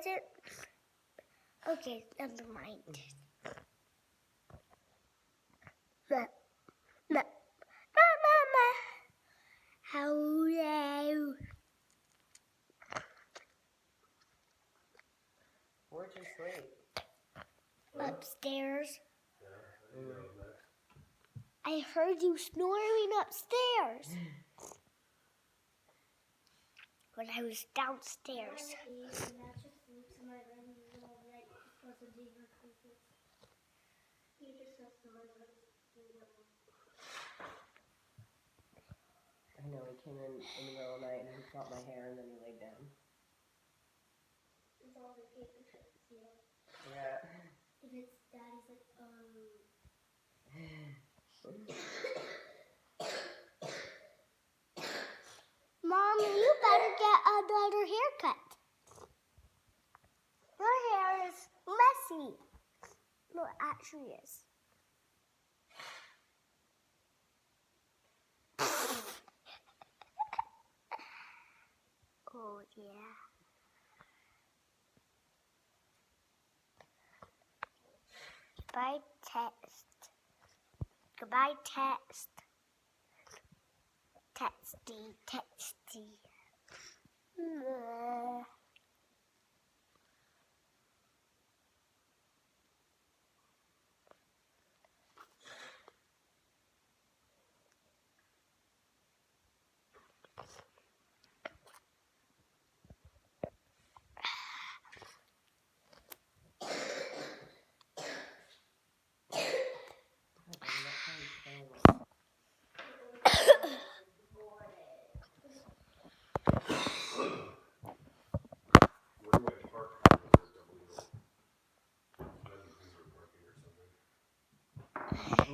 is it? Okay, never mind. Hello. Where'd you sleep? Upstairs. Mm. I heard you snoring upstairs. When I was downstairs. I know, he came in the middle of the night and he felt my hair and then he laid down. It's all the paper clips, Yeah. If it's daddy's like, Mommy, you better get another haircut. Your hair is messy. No, it actually is. Oh, yeah. Goodbye, text. Goodbye, text. Texty.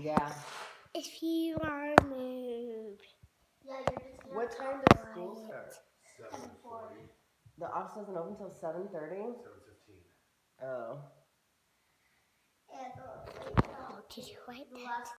Yeah. If you are moved. Yeah, you're just gonna What time does school start? 7:40. The office doesn't open until 7:30? 7:15. Oh. Oh, did you write that?